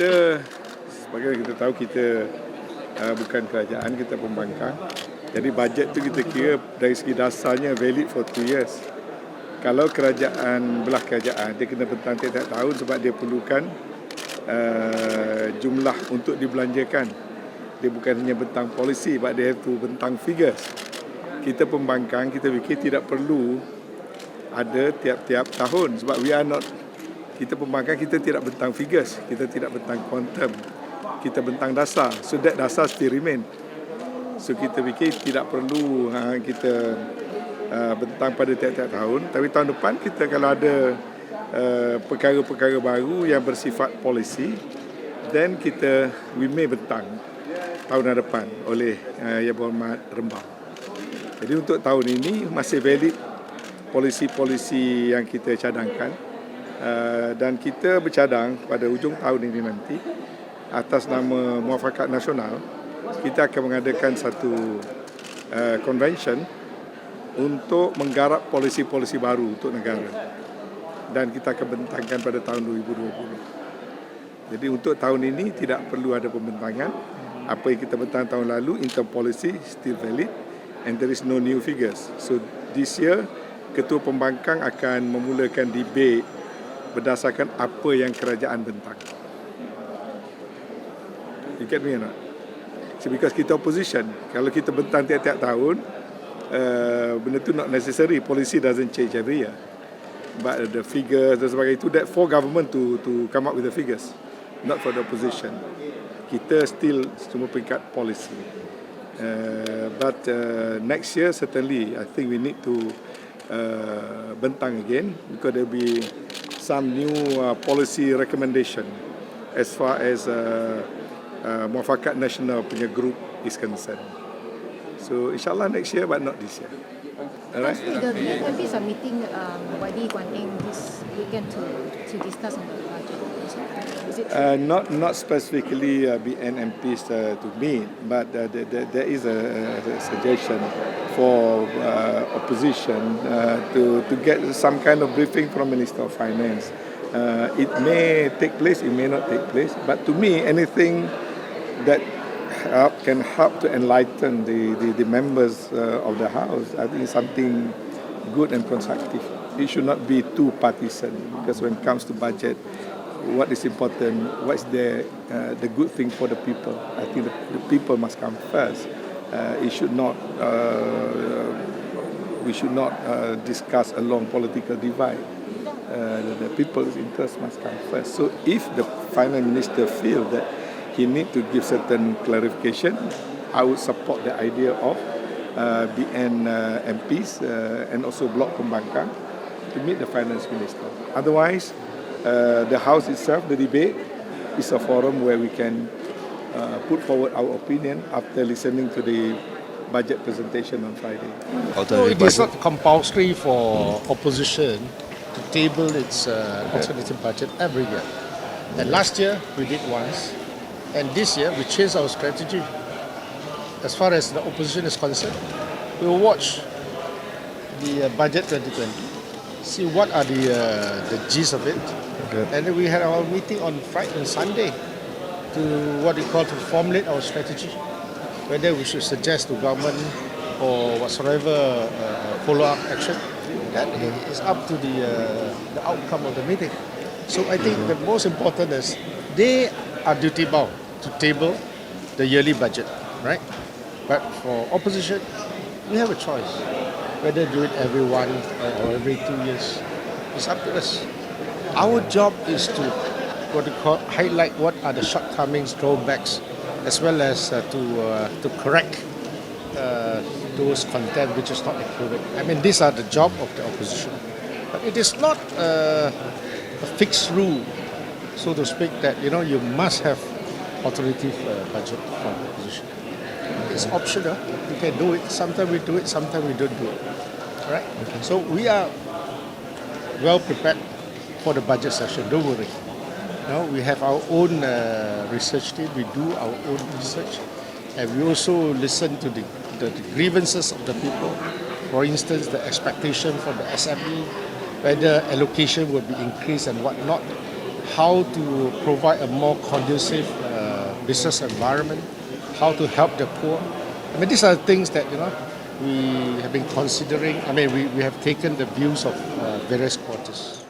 kita, sebagaimana kita tahu, kita bukan kerajaan, kita pembangkang. Jadi bajet tu kita kira dari segi dasarnya valid for 2 years. Kalau kerajaan, belah kerajaan, dia kena bentang tiap-tiap tahun sebab dia perlukan jumlah untuk dibelanjakan. Dia bukan hanya bentang polisi, but dia have to bentang figures. Kita pembangkang, kita fikir tidak perlu ada tiap-tiap tahun sebab kita pembangkang, kita tidak bentang figures, kita tidak bentang quantum, kita bentang dasar, so that dasar still remain. So kita fikir tidak perlu kita bentang pada tiap-tiap tahun. Tapi tahun depan kita kalau ada perkara-perkara baru yang bersifat polisi, then we may bentang tahun depan oleh Yang Berhormat Rembang. Jadi untuk tahun ini masih valid polisi-polisi yang kita cadangkan, dan kita bercadang pada hujung tahun ini nanti atas nama Muafakat Nasional kita akan mengadakan satu convention untuk menggarap polisi-polisi baru untuk negara, dan kita akan bentangkan pada tahun 2020. Jadi untuk tahun ini tidak perlu ada pembentangan. Apa yang kita bentang tahun lalu in term policy still valid, and there is no new figures. So this year Ketua Pembangkang akan memulakan debate berdasarkan apa yang kerajaan bentang. You get me or not? So because kita opposition, kalau kita bentang tiap-tiap tahun, benda tu not necessary. Policy doesn't change every year. But the figures dan sebagainya itu, that for government to come up with the figures, not for the opposition. Kita still cuma peringkat policy. But next year certainly I think we need to bentang again, because there will be some new policy recommendation as far as Muafakat Nasional punya group is concerned. So insyaAllah next year, but not this year. Alright. The MPs are meeting Lee Kuan Eng this weekend to discuss on the budget. Is it true? Not specifically BN MPs to meet, but there is a suggestion for opposition to get some kind of briefing from Minister of Finance. It may take place, it may not take place, but to me, anything that can help to enlighten the members of the House, I think is something good and constructive. It should not be too partisan, because when it comes to budget, what is important, what is the good thing for the people. I think the people must come first. We should not discuss along political divide. The people's interest must come first. So if the Finance Minister feels that he need to give certain clarification, I would support the idea of BN MPs and also Bloc Pembangkang to meet the Finance Minister. Otherwise, the House itself, the debate, is a forum where we can put forward our opinion after listening to the budget presentation on Friday. So it is not compulsory for opposition to table its alternative budget every year. And last year we did once, and this year we changed our strategy. As far as the opposition is concerned, we will watch the budget 2020, see what are the gist of it. Okay. And then we had our meeting on Friday and Sunday to what we call to formulate our strategy, whether we should suggest to government or whatsoever follow-up action. That is up to the outcome of the meeting. So I think the most important is they are duty bound to table the yearly budget, right? But for opposition, we have a choice whether do it every 1 or every 2 years. It's up to us. Our job is to highlight what are the shortcomings, drawbacks, as well as to correct those content which is not accurate. I mean, these are the job of the opposition. But it is not a fixed rule, so to speak, that you must have alternative budget from the opposition. It's optional. You can do it. Sometimes we do it, sometimes we don't do it. All right? Okay. So we are well prepared for the budget session. Don't worry. We have our own research team. We do our own research, and we also listen to the grievances of the people. For instance, the expectation from the SME, whether allocation will be increased and what not. how to provide a more conducive business environment, how to help the poor. I mean, these are things that we have been considering. I mean, we have taken the views of various quarters.